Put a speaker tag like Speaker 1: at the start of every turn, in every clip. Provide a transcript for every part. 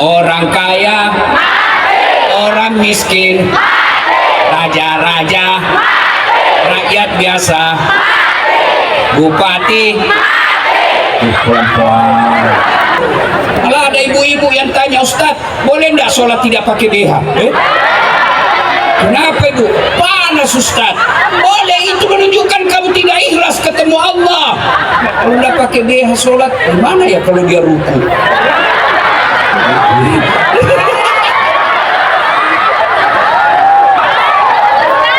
Speaker 1: Orang kaya, orang miskin, raja-raja, rakyat biasa, bupati. Kalau ada ibu-ibu yang tanya, Ustaz, boleh enggak sholat tidak pakai BH? Kenapa ibu? Panas Ustaz. Boleh, itu menunjukkan kamu tidak ikhlas ketemu Allah. Kalau enggak pakai BH sholat, gimana ya kalau dia ruku?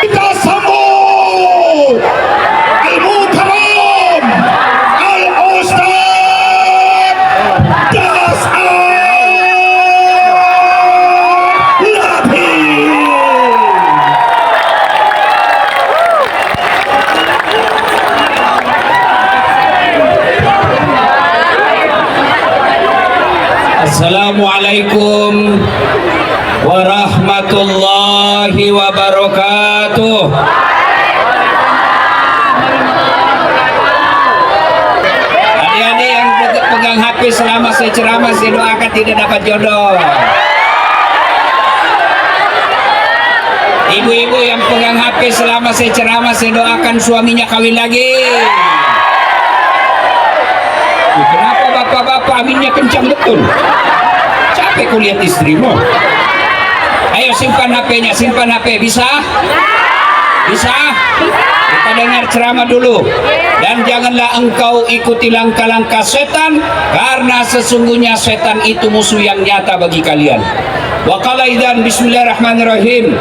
Speaker 2: Kita sambut Al-Mukarram Al-Ustaz Das Al-Nabi.
Speaker 1: Assalamualaikum warahmatullahi wabarakatuh. Adik-adik yang pegang HP selama saya ceramah, saya doakan tidak dapat jodoh. Ibu-ibu yang pegang HP selama saya ceramah, saya doakan suaminya kawin lagi. Kenapa bapak-bapak aminnya kencang betul? Capek ku lihat istrimu. Ayo simpan HP-nya, simpan HP. Bisa? Bisa? Kita dengar ceramah dulu. Dan janganlah engkau ikuti langkah-langkah setan, karena sesungguhnya setan itu musuh yang nyata bagi kalian. Wa qala idzan bismillahirrahmanirrahim.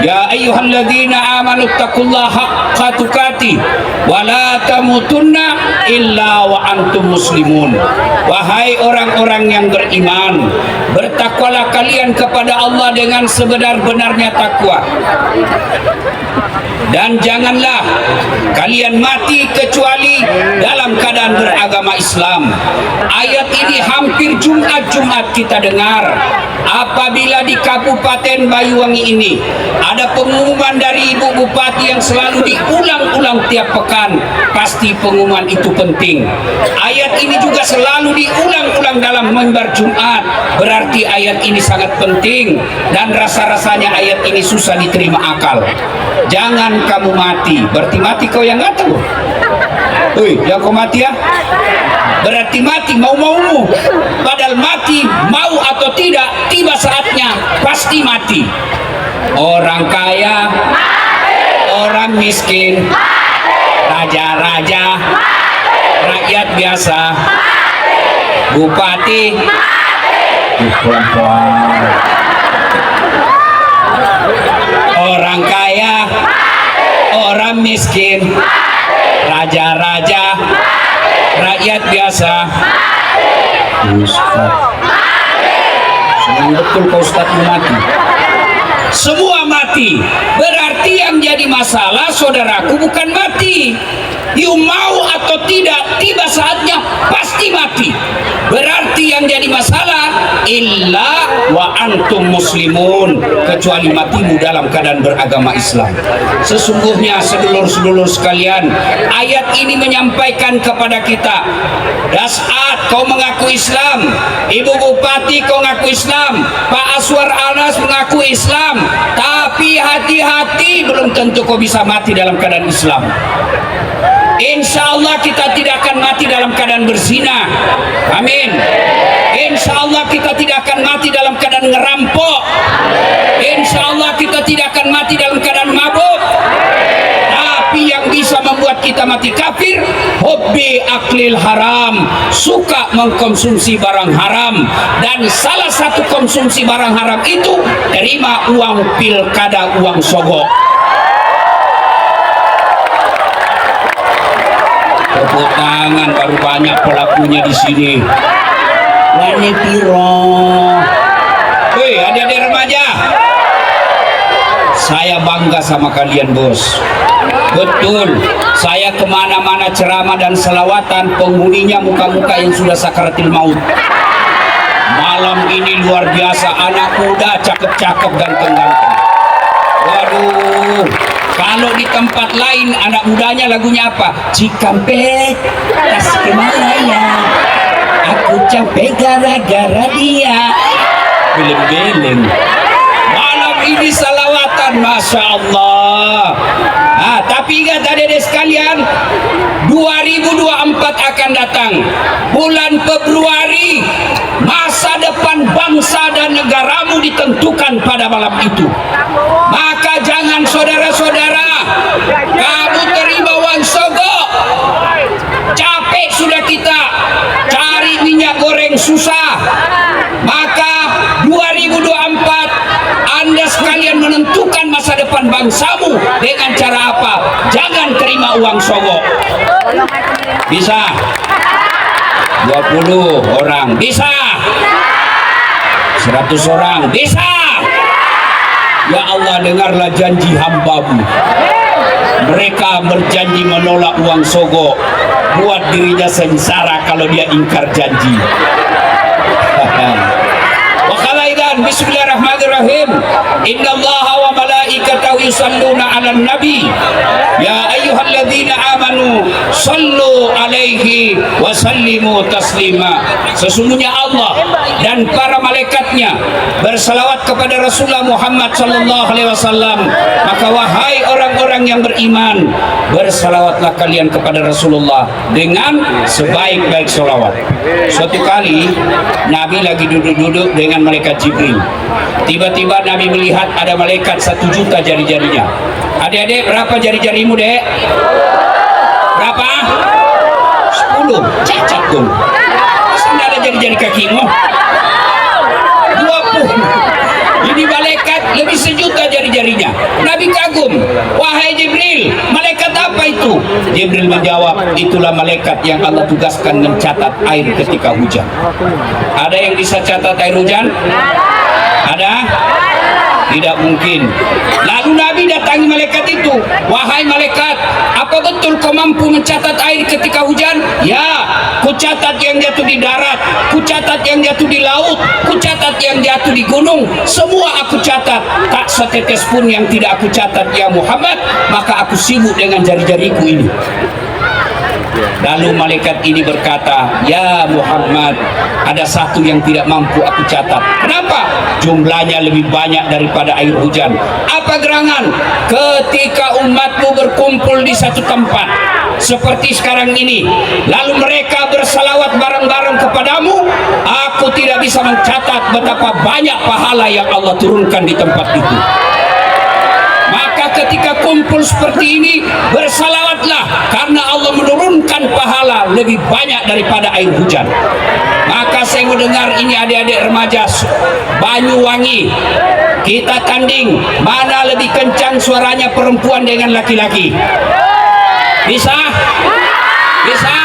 Speaker 1: Ya ayyuhalladzina amanu taqullaha haqqa tuqatih wa la tamutunna illa wa antum muslimun. Wahai orang-orang yang beriman, bertakwalah kalian kepada Allah dengan sebenar-benarnya takwa. Dan janganlah kalian mati kecuali dalam keadaan beragama Islam. Ayat ini hampir Jumat-Jumat kita dengar. Apabila di Kabupaten Banyuwangi ini ada pengumuman dari Ibu Bupati yang selalu diulang-ulang tiap pekan, pasti pengumuman itu penting. Ayat ini juga selalu diulang-ulang dalam mimbar Jumat, berarti ayat ini sangat penting. Dan rasa-rasanya ayat ini susah diterima akal. Jangan kamu mati, berarti mati kau yang nggak tahu. Woi, yang kau mati ya? Berarti mati mau-maumu. Padahal mati mau atau tidak, tiba saatnya pasti mati. Orang kaya, orang miskin, raja-raja, rakyat biasa, bupati. Orang kaya, orang miskin, raja-raja, rakyat biasa. Senang betul kau Ustaz mati. Semua mati. Berarti yang jadi masalah saudaraku bukan mati. You mau atau tidak, tiba saatnya pasti mati. Berarti yang jadi masalah illa wa antum muslimun, kecuali matimu dalam keadaan beragama Islam. Sesungguhnya sedulur-sedulur sekalian, ayat ini menyampaikan kepada kita, Das'at kau mengaku Islam, Ibu Bupati kau mengaku Islam, Pak Aswar Anas mengaku Islam, tapi hati-hati, belum tentu kau bisa mati dalam keadaan Islam. Insya Allah kita tidak akan mati dalam keadaan berzina. Amin. Insya Allah kita tidak akan mati dalam keadaan ngerampok. Insya Allah kita tidak akan mati dalam keadaan mabuk. Tapi yang bisa membuat kita mati kafir, hobi aklil haram, suka mengkonsumsi barang haram. Dan salah satu konsumsi barang haram itu terima uang pilkada, uang sogok. Tepuk tangan, baru banyak pelakunya di sini. Wani piro. Hei, adik-adik remaja, saya bangga sama kalian bos. Betul, saya kemana-mana ceramah dan selawatan, penghuninya muka-muka yang sudah sakaratil maut. Malam ini luar biasa, anak muda cakep-cakep, ganteng-ganteng. Waduh, kalau di tempat lain anak mudanya lagunya apa? Cikampek, Tasikmalaya, aku capek gara-gara dia. film-film. Malam ini salawatan, Masya Allah. Tapi ingat adik-adik sekalian, 2024 akan datang. Bulan Februari, masa depan bangsa dan negaramu ditentukan pada malam itu. Maka jangan saudara-saudara kamu terima uang sogok. Capek sudah kita cari minyak goreng susah. Maka 2024 Anda sekalian menentukan masa depan bangsamu dengan cara apa? Jangan terima uang sogok. Bisa 20 orang, bisa 100 orang, bisa. Ya Allah, dengarlah janji hamba-Mu. Mereka berjanji menolak uang sogok, buat dirinya sengsara kalau dia ingkar janji. Bismillahirrahmanirrahim. Innallaha wa malaikatahu yusalluna 'alan nabi. Ya ayyuhalladzina amanu sallu alaihi wa sallimu taslima. Sesungguhnya Allah dan para malaikatnya bersalawat kepada Rasulullah Muhammad sallallahu alaihi wasallam. Maka wahai orang-orang yang beriman, bersalawatlah kalian kepada Rasulullah dengan sebaik-baik salawat. Suatu kali Nabi lagi duduk-duduk dengan malaikat Jibril. Tiba-tiba Nabi melihat ada malaikat 1 juta jari-jarinya. Adik-adik, berapa jari-jarimu, Dek? Berapa? 10. Cacat dong. Masa tidak ada jari-jari kakimu? 20. Ini malaikat lebih 1 juta jari-jarinya. Nabi kagum. Wahai Jibril, malaikat apa itu? Jibril menjawab, itulah malaikat yang Allah tugaskan mencatat air ketika hujan. Ada yang bisa catat air hujan? Ada? Tidak mungkin. Lalu Nabi datangi malaikat itu. Wahai malaikat, apa betul kau mampu mencatat air ketika hujan? Ya, ku catat yang jatuh di darat, ku catat yang jatuh di laut, ku catat yang jatuh di gunung. Semua aku catat. Tak setetes pun yang tidak aku catat, ya Muhammad. Maka aku sibuk dengan jari-jariku ini. Lalu malaikat ini berkata, ya Muhammad, ada satu yang tidak mampu aku catat. Kenapa? Jumlahnya lebih banyak daripada air hujan. Apa gerangan? Ketika umatmu berkumpul di satu tempat seperti sekarang ini, lalu mereka bersalawat bareng-bareng kepadamu, aku tidak bisa mencatat betapa banyak pahala yang Allah turunkan di tempat itu. Maka ketika kumpul seperti ini, bersalawatlah karena Allah menurunkan pahala lebih banyak daripada air hujan. Maka saya mendengar ini adik-adik remaja Banyuwangi, kita tanding mana lebih kencang suaranya perempuan dengan laki-laki. Bisa? Bisa?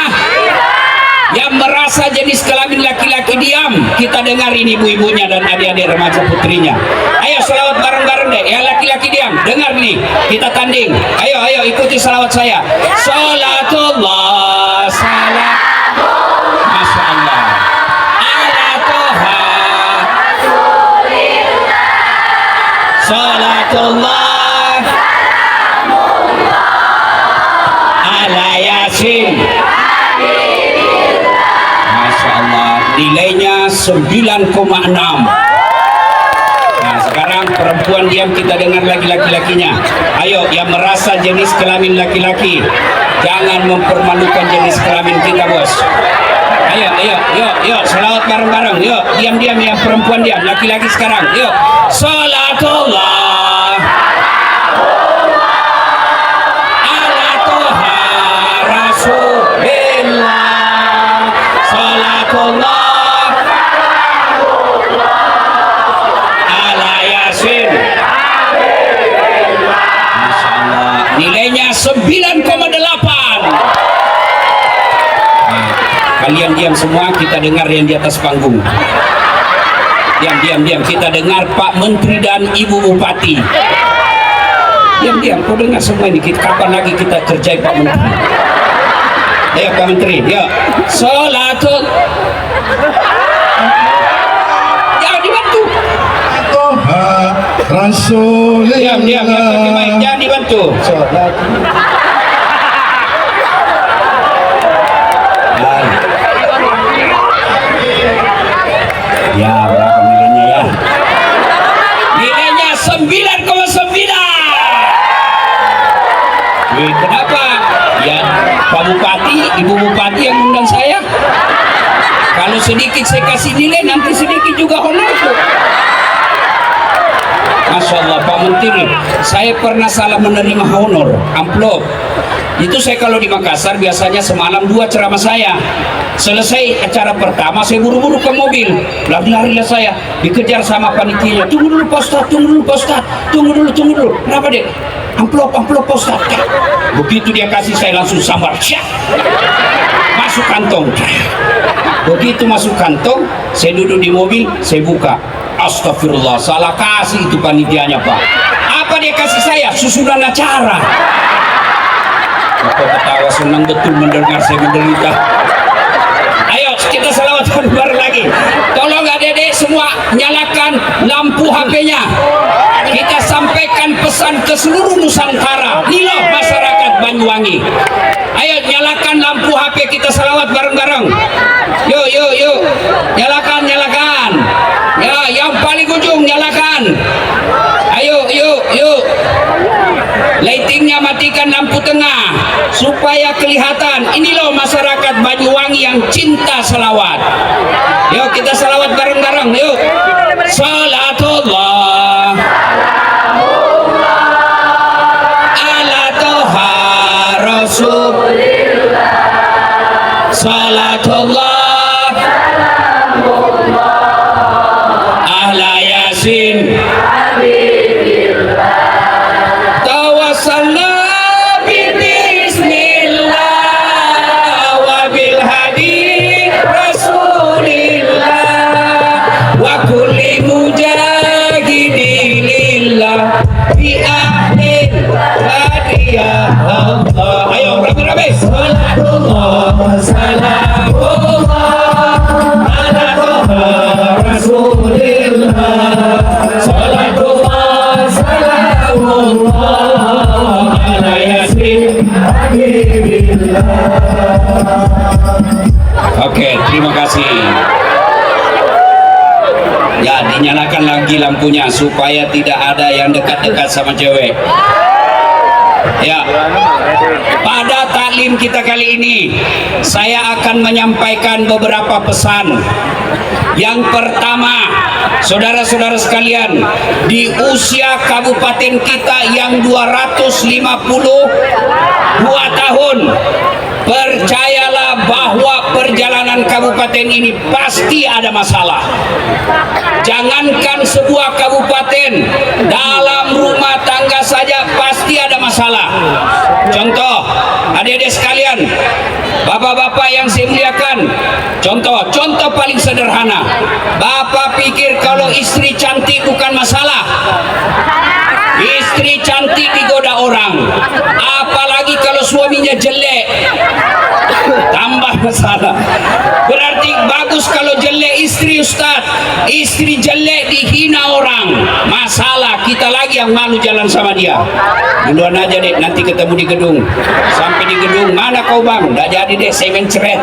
Speaker 1: Yang merasa jenis kelamin laki-laki diam, kita dengar ini ibu-ibunya dan adik-adik remaja putrinya. Ayo salawat bareng-bareng deh. Ya laki-laki diam, dengar nih, kita tanding. Ayo ikuti salawat saya. Salatullah salam. Masya Allah. Ala Toha. Salatullah ala Yasin. Nilainya 9,6. Nah sekarang perempuan diam, kita dengar laki-lakinya. Ayo yang merasa jenis kelamin laki-laki, jangan mempermalukan jenis kelamin kita, bos. Ayo salawat bareng-bareng. Yuk diam-diam yang perempuan diam, laki-laki sekarang. Yuk salatullah ala Toha Rasulillah. Salatullah nilainya 9,8. Kalian diam semua, kita dengar yang di atas panggung. Diam, kita dengar Pak Menteri dan Ibu Bupati. Diam, kau dengar semua ini. Kapan lagi kita kerjai Pak Menteri? Ayo Pak Menteri, yuk. Salatul. Jangan dibantu.
Speaker 2: Rasulillah.
Speaker 1: Diam, jangan dibantu. Ya, berapa nilainya ya? sedikit saya kasih nilai, nanti sedikit juga honorku. Masya Allah Pak Menteri, saya pernah salah menerima honor amplop. Itu saya kalau di Makassar biasanya semalam 2 ceramah saya. Selesai acara pertama saya buru-buru ke mobil, lari-larilah saya, dikejar sama panitianya. Tunggu dulu Pak Ustadz, tunggu dulu Pak Ustadz, tunggu dulu. Kenapa dek? Amplop Pak Ustadz. Begitu dia kasih saya langsung sambar, syak, masuk kantong. Begitu masuk kantong, saya duduk di mobil, saya buka. Astagfirullah, salah kasih itu panitianya Pak. Apa dia kasih saya? Susunan acara. Bapak ketawa senang betul mendengar saya menderita. Ayo kita salawatan bareng lagi. Tolong adik-adik semua nyalakan lampu HP-nya. Kita sampaikan pesan ke seluruh Nusantara. Ini loh masyarakat Banyuwangi. Ayo nyalakan lampu HP, kita salawat bareng-bareng. Yuk. Nyalakan. Ya, yang paling ujung nyalakan. Ayo. Lightingnya matikan lampu tengah supaya kelihatan. Ini loh masyarakat Banyuwangi yang cinta salawat. Yuk kita salawat bareng-bareng. Yuk. Salatullah ala toha rasulillah. Salatullah ala yasin tawassalna bismillah wa bil hadi rasulillah wa kulli mujahidilillah bi ahlil hadiyah Allah. Ayo rame-rame. Salatullah salamullah ala toha rasulillah. Salatullah salamullah ala yasin habibillah. Oke, terima kasih. Ya, dinyalakan lagi lampunya supaya tidak ada yang dekat-dekat sama cewek. Ya, pada taklim kita kali ini saya akan menyampaikan beberapa pesan. Yang pertama, saudara-saudara sekalian, di usia kabupaten kita yang 252 tahun, percayalah bahwa perjalanan kabupaten ini pasti ada masalah. Jangankan sebuah kabupaten, dalam rumah tangga saja pasti ada masalah. Contoh, adik-adik sekalian, bapak-bapak yang saya muliakan, contoh paling sederhana. Bapak pikir kalau istri cantik bukan masalah? Istri cantik digoda orang, apalagi kalau suaminya jelek, tambah masalah. Berarti bagus kalau jelek istri, Ustaz. Istri jelek dihina orang, masalah. Kita lagi yang malu jalan sama dia. Duluan aja deh, nanti ketemu di gedung. Sampai di gedung, mana kau bang? Udah jadi deh, saya mencret.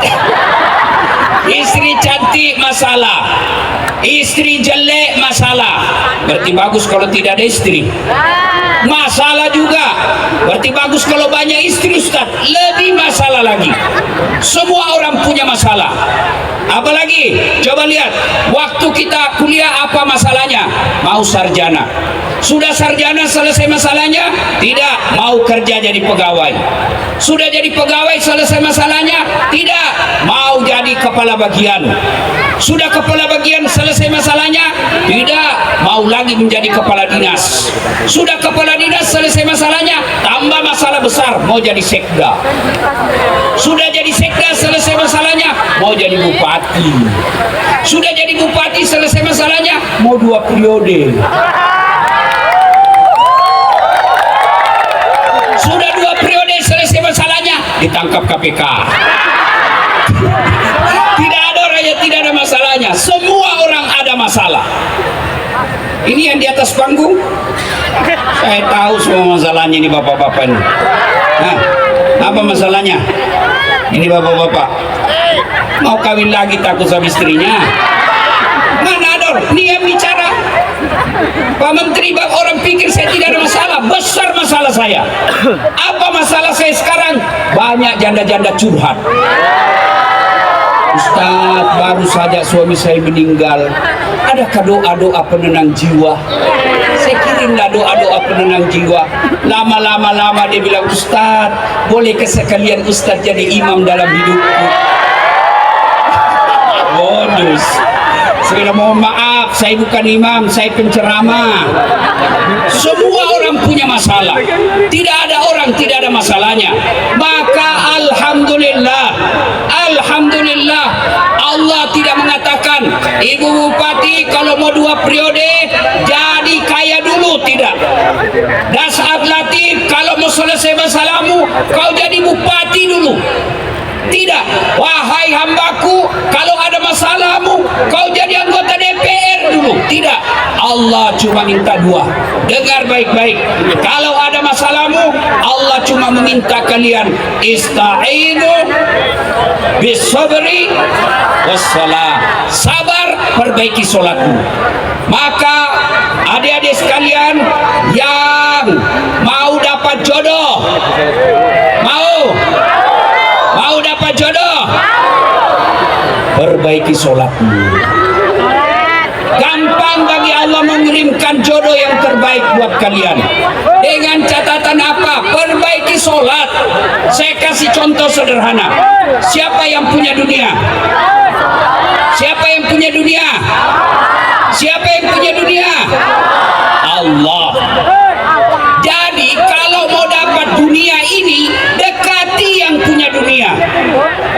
Speaker 1: Istri cantik masalah, istri jelek masalah. Berarti bagus kalau tidak ada istri. Masalah juga. Berarti bagus kalau banyak istri, Ustaz. Lebih masalah lagi. Semua orang punya masalah. Apalagi coba lihat, waktu kita kuliah apa masalahnya? Mau sarjana. Sudah sarjana selesai masalahnya? Tidak, mau kerja jadi pegawai. Sudah jadi pegawai selesai masalahnya? Tidak, mau jadi kepala bagian. Sudah kepala bagian selesai masalahnya? Tidak, mau lagi menjadi kepala dinas. Sudah kepala dinas selesai masalahnya? Tambah masalah besar, mau jadi sekda. Sudah jadi sekda selesai masalahnya? Mau jadi bupati. Sudah jadi bupati selesai masalahnya? Mau 2 periode. Sudah 2 periode selesai masalahnya, ditangkap KPK. Tidak ada orang yang tidak ada masalahnya. Semua orang ada masalah. Ini yang di atas panggung, saya tahu semua masalahnya ini bapak-bapak ini. Nah, apa masalahnya? Ini bapak-bapak mau kawin lagi takut sama istrinya. Mana ada orang? Ini yang bicara Pak Menteri. Orang pikir saya tidak ada masalah. Besar masalah saya. Apa masalah saya sekarang? Banyak janda-janda curhat. Ustaz, baru saja suami saya meninggal. Adakah doa-doa penenang jiwa? Saya kirimlah doa-doa penenang jiwa. Lama dia bilang, Ustaz, bolehkah sekalian Ustaz jadi imam dalam hidupku? Bonus. Saya mohon maaf, saya bukan imam, saya penceramah. Semua orang punya masalah. Tidak ada orang tidak ada masalahnya. Maka alhamdulillah, Allah tidak mengatakan, Ibu Bupati kalau mau 2 periode jadi kaya dulu, tidak. Dan saat Latif kalau mau selesai masalahmu kau jadi bupati dulu. Tidak. Wahai hambaku, kalau ada masalahmu kau jadi anggota DPR dulu. Tidak. Allah cuma minta 2. Dengar baik-baik. Kalau ada masalahmu, Allah cuma meminta kalian ista'inu bisabri wassalah. Sabar, perbaiki sholatmu. Maka adik-adik sekalian yang mau dapat jodoh, mau dapat jodoh, perbaiki sholatmu. Gampang bagi Allah mengirimkan jodoh yang terbaik buat kalian. Dengan catatan apa? Perbaiki sholat. Saya kasih contoh sederhana. Siapa yang punya dunia? Siapa yang punya dunia? Siapa yang punya dunia? Allah. Jadi kalau mau dapat dunia ini, dekati yang punya dunia.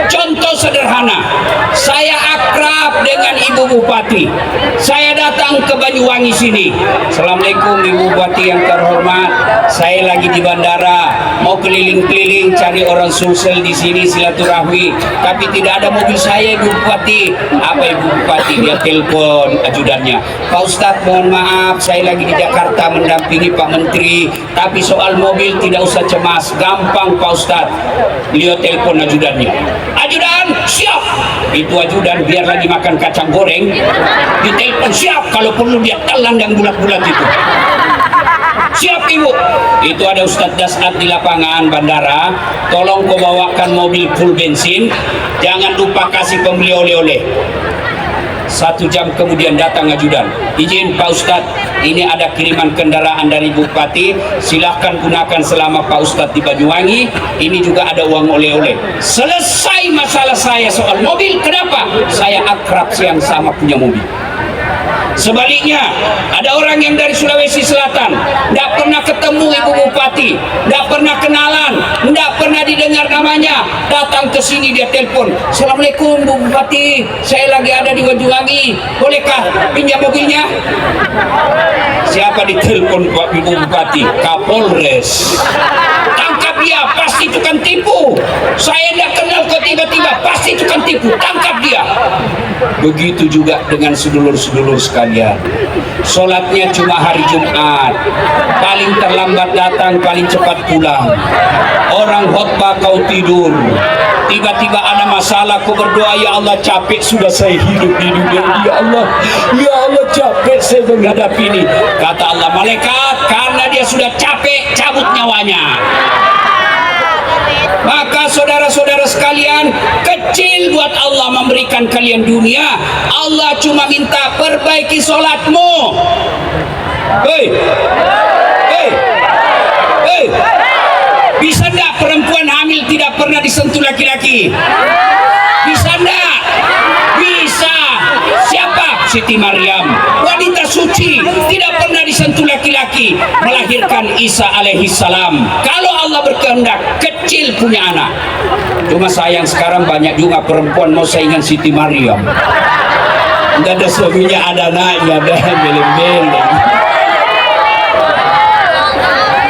Speaker 1: Contoh sederhana, saya akrab dengan Ibu Bupati. Saya datang ke Banyuwangi sini. Assalamualaikum Ibu Bupati yang terhormat. Saya lagi di bandara, mau keliling-keliling cari orang Sulsel di sini silaturahmi. Tapi tidak ada mobil saya Ibu Bupati. Apa Ibu Bupati? Dia telepon ajudannya. Pak Ustadz mohon maaf, saya lagi di Jakarta mendampingi Pak Menteri. Tapi soal mobil tidak usah cemas, gampang Pak Ustadz. Beliau telepon ajudannya. Ajudan, siap. Itu ajudan biar lagi makan kacang goreng, ditelepon siap. Kalau perlu dia telan yang bulat-bulat itu. Siap Ibu. Itu ada Ustadz Dasat di lapangan bandara. Tolong kau bawakan mobil full bensin. Jangan lupa kasih pembeli oleh-oleh. 1 jam kemudian datang ajudan. Izin Pak Ustadz, ini ada kiriman kendaraan dari Bupati. Silahkan gunakan selama Pak Ustadz di Banyuwangi. Ini juga ada uang oleh-oleh. Selesai masalah saya soal mobil. Kenapa? Saya akrab yang sama punya mobil. Sebaliknya, ada orang yang dari Sulawesi Selatan, tidak pernah ketemu Ibu Bupati, tidak pernah kenalan, tidak pernah didengar namanya, datang ke sini dia telepon, Assalamualaikum Bu Bupati, saya lagi ada di Banyuwangi, bolehkah pinjam mobilnya? Siapa ditelepon Pak Ibu Bupati? Kapolres. Tangkap dia, pasti tukang tipu. Saya tidak kenal kok tiba-tiba, pasti tukang tipu, tangkap dia. Begitu juga dengan sedulur-sedulur sekalian. Sholatnya cuma hari Jumat, paling terlambat datang, paling cepat pulang. Orang khotbah kau tidur, tiba-tiba ada masalah kau berdoa, ya Allah capek sudah saya hidup di dunia ini, ya Allah capek saya menghadapi ini. Kata Allah, malaikat karena dia sudah capek cabut nyawanya. Maka saudara-saudara sekalian, kecil buat Allah memberikan kalian dunia. Allah cuma minta perbaiki sholatmu. Hei, bisa enggak perempuan hamil tidak pernah disentuh laki-laki? Bisa enggak? Bisa. Siapa? Siti Maryam, wanita suci, tidak pernah disentuh laki-laki, melahirkan Isa alaihi salam. Kalau Allah berkehendak, kecil punya anak. Cuma sayang sekarang banyak juga perempuan mau saingan Siti Maryam. Enggak ada suaminya, ada anaknya, ada beleng-beleng.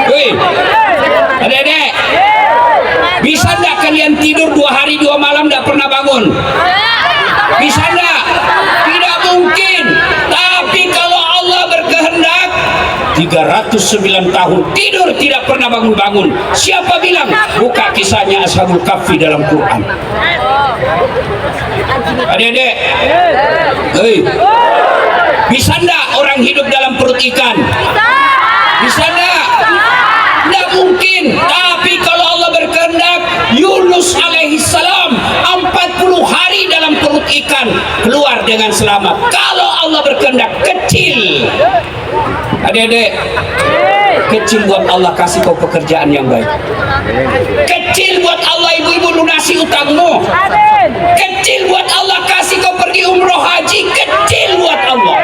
Speaker 1: Wih, adek-adek, bisa enggak kalian tidur 2 hari 2 malam enggak pernah bangun? Bisa enggak? Tidak mungkin. Tapi kalau Allah berkehendak, 309 tahun tidur tidak pernah bangun-bangun. Siapa bilang? Buka kisahnya Ashabul Kahfi dalam Quran. Adik-adik, bisa enggak orang hidup dalam perut ikan? Bisa enggak? Tidak mungkin. Tapi kalau Allah berkehendak, Yunus alaihi salam 40 hari dalam perut dengan selamat. Kalau Allah berkehendak kecil, adik-adik, kecil buat Allah kasih kau pekerjaan yang baik. Kecil buat Allah ibu-ibu lunasi utangmu. Kecil buat Allah kasih kau pergi umroh haji. Kecil buat Allah.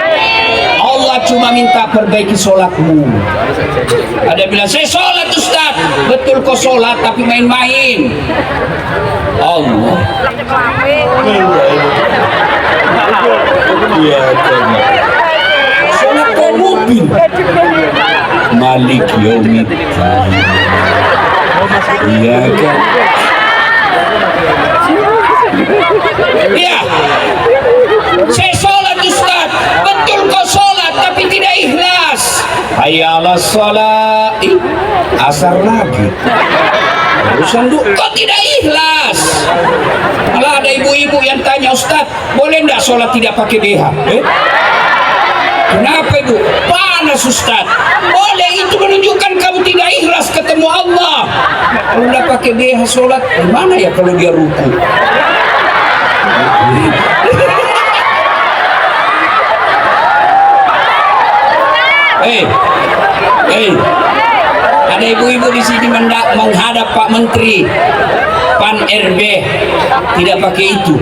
Speaker 1: Allah cuma minta perbaiki sholatmu. Ada bilang saya sholat Ustaz. Betul kau sholat tapi main-main. Allah. Iya kan. Sholat kau mubin. Malik Yaumiddin. Iya kan. Ya, saya sholat Ustaz. Betul kau sholat tapi tidak ikhlas. Hayya 'alas shalah. Asar lagi. Urusan kau tidak ikhlas. Malah ada ibu-ibu yang tanya, Ustaz, boleh enggak sholat tidak pakai BH? Kenapa ibu? Panas Ustaz. Boleh, itu menunjukkan kamu tidak ikhlas ketemu Allah. Kalau enggak pakai BH sholat, gimana ya kalau dia ruku? Ada ibu-ibu di sini menghadap Pak Menteri Pan RB, tidak pakai itu.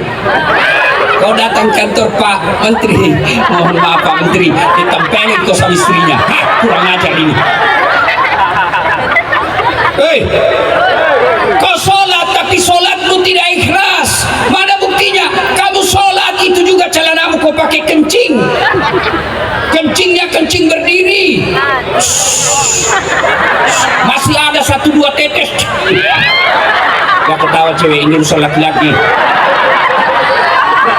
Speaker 1: Kau datang kantor Pak Menteri, mohon maaf Pak Menteri, ditempelin kau sama istrinya. Kurang ajar ini. Kau sholat tapi sholatmu tidak ikhlas. Mana buktinya? Kamu sholat itu juga celanamu kau pakai kencing. Kencingnya kencing berdiri. Masih ada 1-2 tetes. Gak ketawa cewek, ini urusan laki-laki.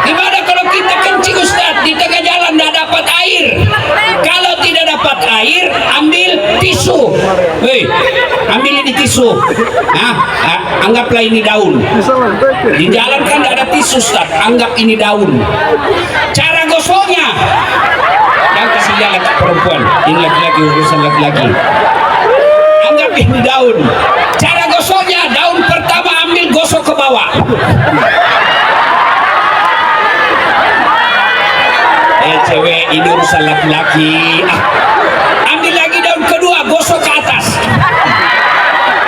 Speaker 1: Gimana kalau kita kencing Ustaz di tengah jalan tidak dapat air? Kalau tidak dapat air, ambil tisu. Ambil ini tisu. Anggaplah ini daun. Di jalan kan tidak ada tisu Ustaz. Anggap ini daun. Cara gosoknya, yang kasih jalan perempuan. Ini laki-laki, urusan laki-laki. Anggap ini daun. Cara gosoknya, daun pertama ambil gosok ke bawah. Cewek, ini urusan laki-laki. Ambil lagi daun kedua, gosok ke atas.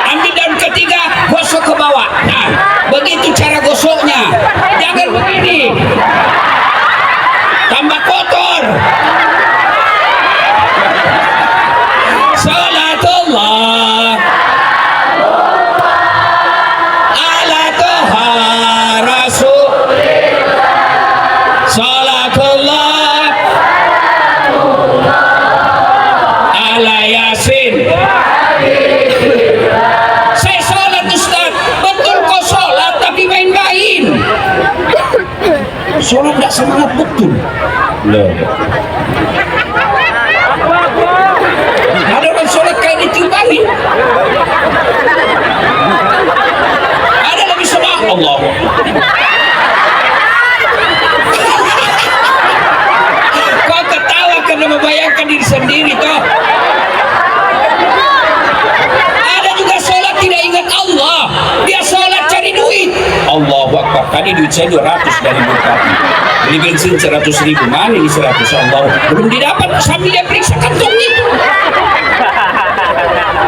Speaker 1: Ambil daun ketiga, gosok ke bawah. Nah, begitu cara gosoknya. Jangan begini. Tambah kotor. Salatullah ala toha rasulillah. Salatullah ala yasin. Saya sholat Ustaz. Betul kau sholat tapi main-main. Sholat gak semangat betul. Ada orang sholat kayak ditiup-tiup. Ada lebih semangat. Allah. Kau ketawa karena membayangkan diri sendiri toh. Ada juga sholat tidak ingat Allah. Dia sholat cari duit. Allahu Akbar. Tadi duit saya 200 dari Bupati. Beli bensin 100.000. Mana ini 100 Allah? Belum didapat sambil dia periksa kantongnya.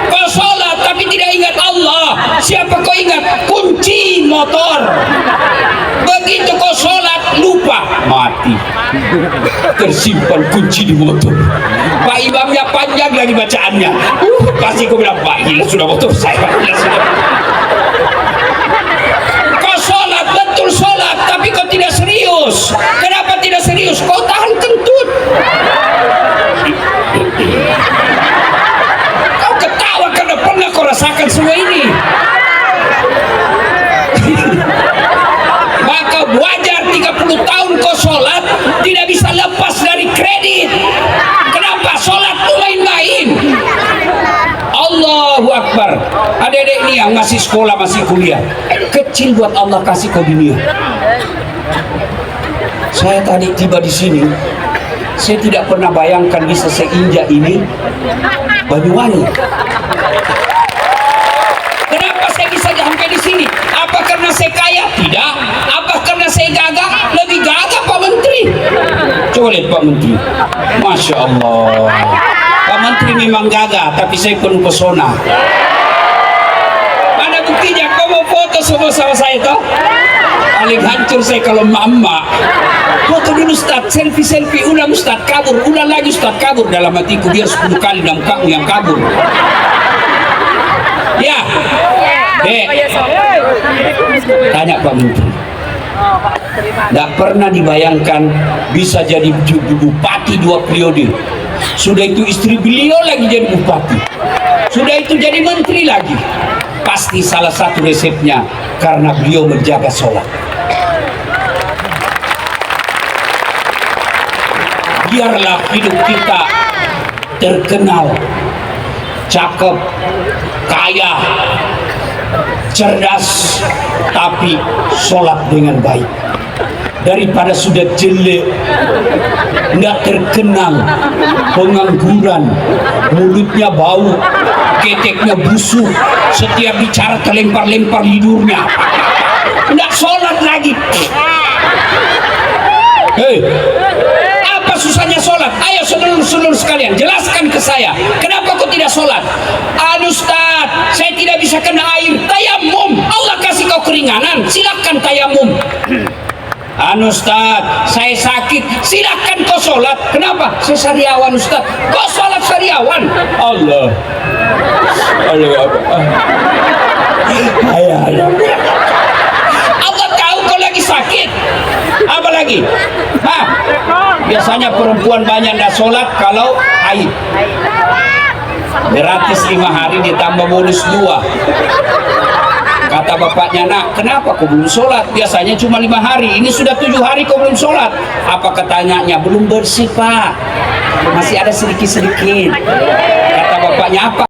Speaker 1: Kau sholat tapi tidak ingat Allah. Siapa kau ingat? Kunci motor. Begitu kau sholat lupa, mati. Tersimpan kunci di motor. Pak imamnya panjang lagi bacaannya. Pasti kau bilang, Pak gila sudah motor saya. Kau sholat, betul sholat, tapi kau tidak serius. Kenapa tidak serius? Kau tahan kentut. Kau ketawa karena pernah kau rasakan semua ini. Maka wajar 30 tahun kau sholat tidak bisa lepas dari kredit. Kenapa? Sholatmu main-main. Allahu Akbar. Adik-adik ini yang masih sekolah, masih kuliah, kecil buat Allah kasih kau dunia. Saya tadi tiba di sini, saya tidak pernah bayangkan bisa seinjak ini Banyuwangi. Kenapa saya bisa sampai di sini? Apa karena saya kaya? Tidak. Apa karena saya gagah? Lebih gagah Pak Menteri. Coba lihat Pak Menteri. Masya Allah. Pak Menteri memang gagah, tapi saya penuh pesona. Mana buktinya? Kau mau foto semua sama saya toh? Paling hancur saya kalau emak-emak. Foto dulu Ustaz, selfie, ulang Ustaz, kabur, ulang lagi Ustaz, kabur. Dalam hatiku biar 10 kali dalam kamu yang kabur. Ya, tanya Pak Menteri. Tidak pernah dibayangkan bisa jadi bupati 2 periode. Sudah itu istri beliau lagi jadi bupati. Sudah itu jadi menteri lagi. Pasti salah satu resepnya karena beliau menjaga sholat. Biarlah hidup kita terkenal, cakep, kaya, cerdas, tapi sholat dengan baik. Daripada sudah jelek, nggak terkenal, pengangguran, mulutnya bau, keteknya busuk, setiap bicara terlempar-lempar lidurnya, nggak sholat lagi. Hei, apa susahnya sholat? Ayo saudara-saudara sekalian, jelaskan ke saya, kenapa kau tidak sholat? Ustaz, saya tidak bisa kena air. Tayamum, Allah kasih kau keringanan, silakan tayamum. Ustaz, saya sakit, silakan kau sholat. Kenapa? Saya sariawan Ustaz. Kau sholat sariawan. Allah Allah tahu kau lagi sakit. Apa lagi? Biasanya perempuan banyak tidak sholat kalau haid. Gratis 5 hari ditambah bonus 2. Kata bapaknya, nak, kenapa kau belum sholat? Biasanya cuma 5 hari, ini sudah 7 hari kau belum sholat. Apa katanya? Belum bersih pak, masih ada sedikit-sedikit. Kata bapaknya, apa?